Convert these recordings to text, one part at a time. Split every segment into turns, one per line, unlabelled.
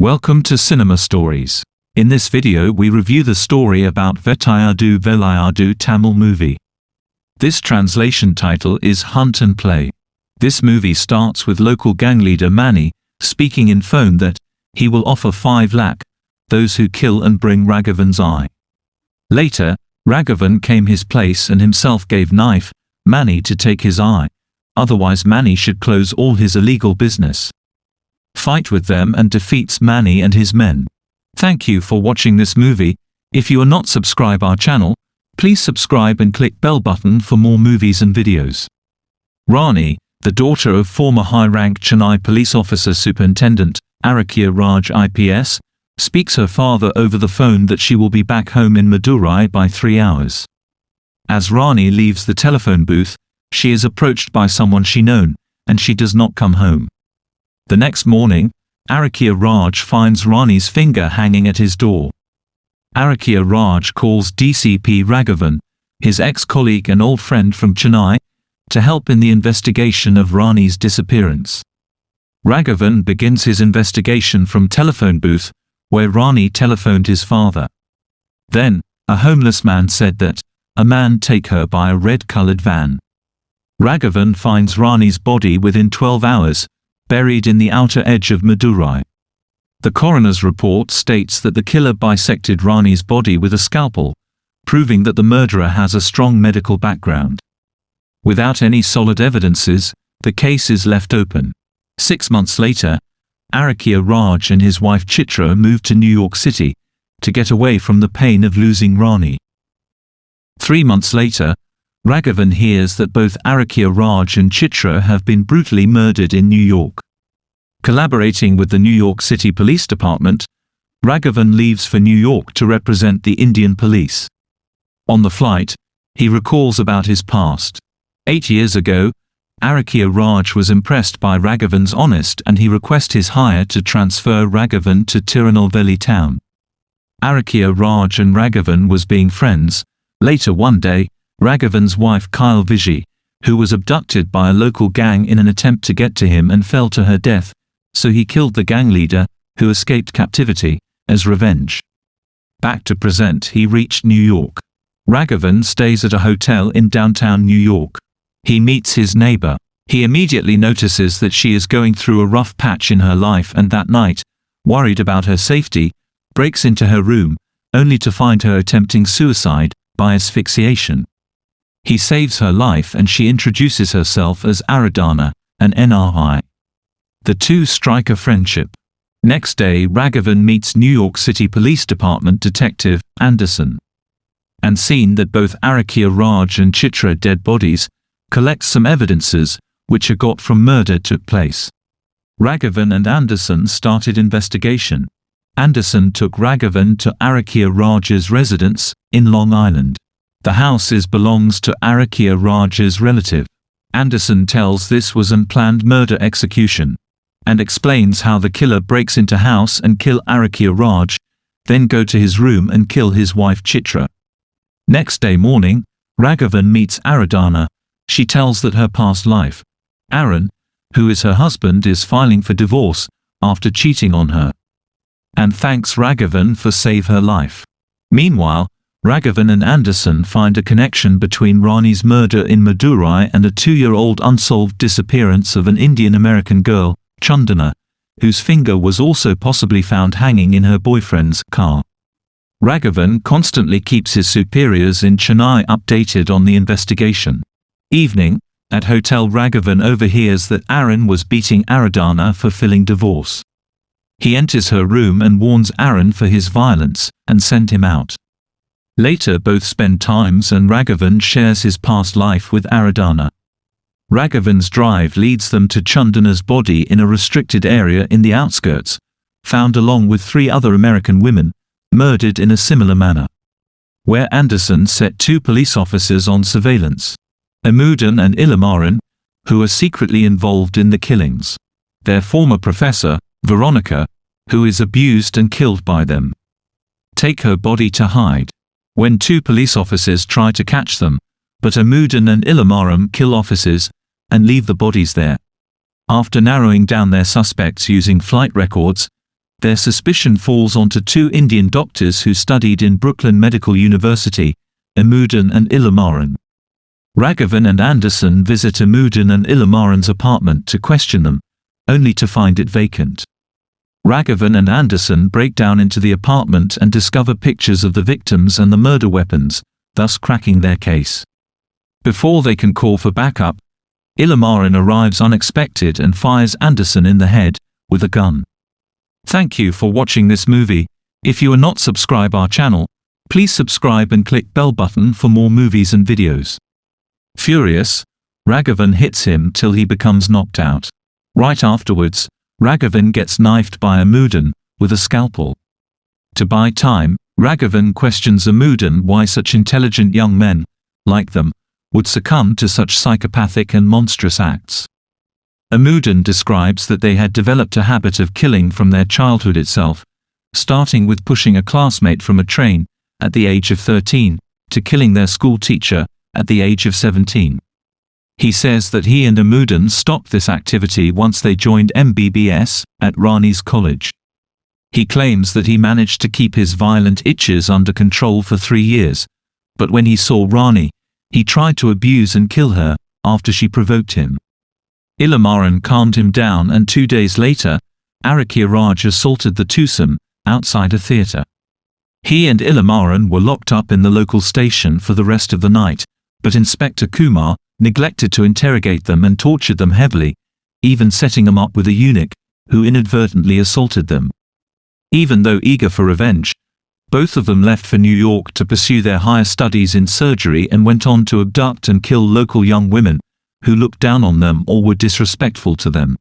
Welcome to Cinema Stories. In this video we review the story about Vettayadu Velayadu Tamil movie. This translation title is Hunt and Play. This movie starts with local gang leader Mani speaking in phone that he will offer 5 lakh those who kill and bring Raghavan's eye. Later, Raghavan came his place and himself gave knife Mani to take his eye, otherwise Mani should close all his illegal business. Fight with them and defeats Mani and his men. Thank you for watching this movie. If you are not subscribed our channel, please subscribe and click bell button for more movies and videos. Rani, the daughter of former high-rank Chennai police officer Superintendent Arakia Raj IPS, speaks her father over the phone that she will be back home in Madurai by 3 hours. As Rani leaves the telephone booth, she is approached by someone she known, and she does not come home. The next morning, Arakia Raj finds Rani's finger hanging at his door. Arakia Raj calls DCP Raghavan, his ex-colleague and old friend from Chennai, to help in the investigation of Rani's disappearance. Raghavan begins his investigation from telephone booth, where Rani telephoned his father. Then, a homeless man said that a man take her by a red-colored van. Raghavan finds Rani's body within 12 hours, buried in the outer edge of Madurai. The coroner's report states that the killer bisected Rani's body with a scalpel, proving that the murderer has a strong medical background. Without any solid evidences, the case is left open. 6 months later, Arakia Raj and his wife Chitra moved to New York City to get away from the pain of losing Rani. 3 months later, Raghavan hears that both Arakia Raj and Chitra have been brutally murdered in New York. Collaborating with the New York City Police Department, Raghavan leaves for New York to represent the Indian police. On the flight, he recalls about his past. 8 years ago, Arakia Raj was impressed by Raghavan's honest and he requested his hire to transfer Raghavan to Tirunelveli town. Arakia Raj and Raghavan was being friends. Later one day, Raghavan's wife Kyle Vijay, who was abducted by a local gang in an attempt to get to him and fell to her death, so he killed the gang leader, who escaped captivity, as revenge. Back to present, he reached New York. Raghavan stays at a hotel in downtown New York. He meets his neighbor. He immediately notices that she is going through a rough patch in her life and that night, worried about her safety, breaks into her room, only to find her attempting suicide by asphyxiation. He saves her life and she introduces herself as Aradhana, an NRI. The two strike a friendship. Next day, Raghavan meets New York City Police Department Detective Anderson. And seen that both Arakia Raj and Chitra dead bodies, collects some evidences, which are got from murder took place. Raghavan and Anderson started investigation. Anderson took Raghavan to Arakia Raj's residence, in Long Island. The house belongs to Arakia Raj's relative. Anderson tells this was an planned murder execution, and explains how the killer breaks into house and kill Arakia Raj, then go to his room and kill his wife Chitra. Next day morning, Raghavan meets Aradhana. She tells that her past life, Aaron, who is her husband, is filing for divorce after cheating on her, and thanks Raghavan for save her life. Meanwhile, Raghavan and Anderson find a connection between Rani's murder in Madurai and a 2-year-old unsolved disappearance of an Indian-American girl, Chandana, whose finger was also possibly found hanging in her boyfriend's car. Raghavan constantly keeps his superiors in Chennai updated on the investigation. Evening, at hotel, Raghavan overhears that Aaron was beating Aradhana for filing divorce. He enters her room and warns Aaron for his violence, and send him out. Later both spend times and Raghavan shares his past life with Aradhana. Raghavan's drive leads them to Chandana's body in a restricted area in the outskirts, found along with 3 other American women, murdered in a similar manner. Where Anderson set 2 police officers on surveillance, Amudan and Ilamaran, who are secretly involved in the killings. Their former professor, Veronica, who is abused and killed by them, take her body to hide. When 2 police officers try to catch them, but Amudan and Ilamaram kill officers and leave the bodies there. After narrowing down their suspects using flight records, Their suspicion falls onto two Indian doctors who studied in Brooklyn Medical University, Amudan and Ilamaran. Raghavan and Anderson visit Amudan and Ilamaran's apartment to question them, only to find it vacant. Raghavan and Anderson break down into the apartment and discover pictures of the victims and the murder weapons, thus cracking their case. Before they can call for backup, Ilamaran arrives unexpected and fires Anderson in the head with a gun. Thank you for watching this movie. If you are not subscribed our channel, please subscribe and click bell button for more movies and videos. Furious, Raghavan hits him till he becomes knocked out. Right afterwards, Raghavan gets knifed by Amudan with a scalpel. To buy time, Raghavan questions Amudan why such intelligent young men, like them, would succumb to such psychopathic and monstrous acts. Amudan describes that they had developed a habit of killing from their childhood itself, starting with pushing a classmate from a train at the age of 13, to killing their school teacher at the age of 17. He says that he and Amudan stopped this activity once they joined MBBS at Rani's college. He claims that he managed to keep his violent itches under control for 3 years, but when he saw Rani, he tried to abuse and kill her after she provoked him. Ilamaran calmed him down, and 2 days later, Arakia Raj assaulted the twosome outside a theatre. He and Ilamaran were locked up in the local station for the rest of the night, but Inspector Kumar neglected to interrogate them and tortured them heavily, even setting them up with a eunuch, who inadvertently assaulted them. Even though eager for revenge, both of them left for New York to pursue their higher studies in surgery and went on to abduct and kill local young women who looked down on them or were disrespectful to them.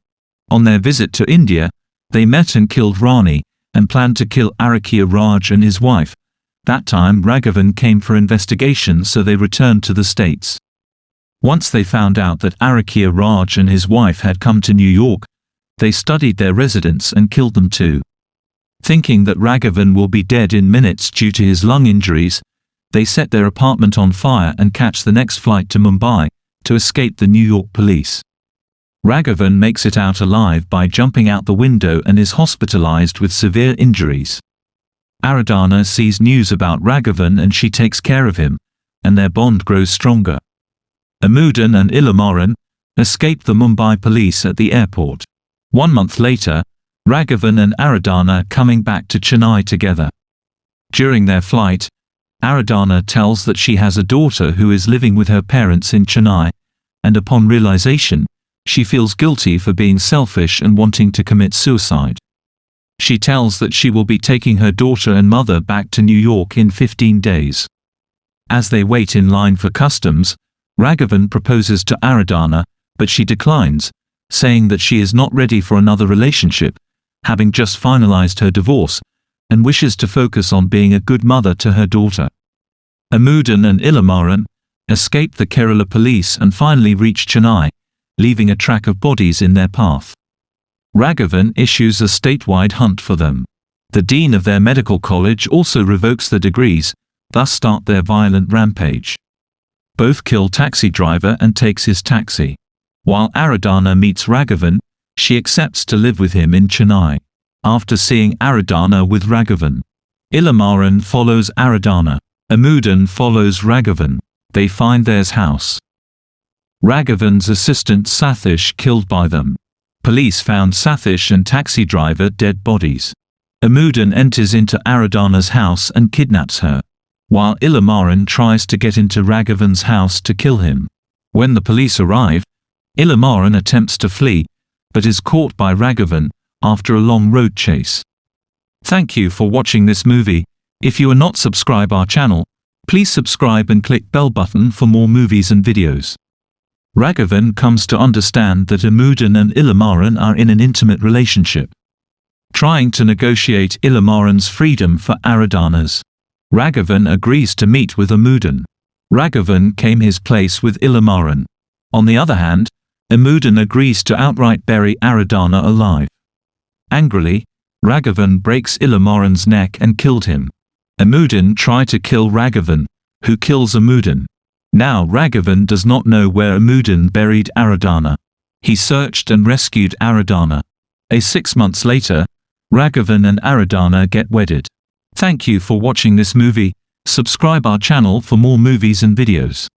On their visit to India, they met and killed Rani, and planned to kill Arakia Raj and his wife. That time Raghavan came for investigation, so they returned to the States. Once they found out that Arakia Raj and his wife had come to New York, they studied their residence and killed them too. Thinking that Raghavan will be dead in minutes due to his lung injuries, they set their apartment on fire and catch the next flight to Mumbai to escape the New York police. Raghavan makes it out alive by jumping out the window and is hospitalized with severe injuries. Aradhana sees news about Raghavan and she takes care of him, and their bond grows stronger. Amudan and Ilamaran escape the Mumbai police at the airport. 1 month later, Raghavan and Aradhana coming back to Chennai together. During their flight, Aradhana tells that she has a daughter who is living with her parents in Chennai, and upon realization, she feels guilty for being selfish and wanting to commit suicide. She tells that she will be taking her daughter and mother back to New York in 15 days. As they wait in line for customs, Raghavan proposes to Aradhana, but she declines, saying that she is not ready for another relationship, having just finalized her divorce, and wishes to focus on being a good mother to her daughter. Amudan and Ilamaran escape the Kerala police and finally reach Chennai, leaving a track of bodies in their path. Raghavan issues a statewide hunt for them. The dean of their medical college also revokes the degrees, thus start their violent rampage. Both kill taxi driver and takes his taxi. While Aradhana meets Raghavan, she accepts to live with him in Chennai. After seeing Aradhana with Raghavan, Ilamaran follows Aradhana. Amudan follows Raghavan. They find their house. Raghavan's assistant Sathish killed by them. Police found Sathish and taxi driver dead bodies. Amudan enters into Aradhana's house and kidnaps her, while Ilamaran tries to get into Raghavan's house to kill him. When the police arrive, Ilamaran attempts to flee, but is caught by Raghavan after a long road chase. Thank you for watching this movie. If you are not subscribed our channel, please subscribe and click bell button for more movies and videos. Raghavan comes to understand that Amudan and Ilamaran are in an intimate relationship. Trying to negotiate Ilamaran's freedom for Aradhana's, Raghavan agrees to meet with Amudan. Raghavan came his place with Ilamaran. On the other hand, Amudan agrees to outright bury Aradhana alive. Angrily, Raghavan breaks Ilamaran's neck and killed him. Amudan tries to kill Raghavan, who kills Amudan. Now Raghavan does not know where Amudan buried Aradhana. He searched and rescued Aradhana. 6 months later, Raghavan and Aradhana get wedded. Thank you for watching this movie. Subscribe our channel for more movies and videos.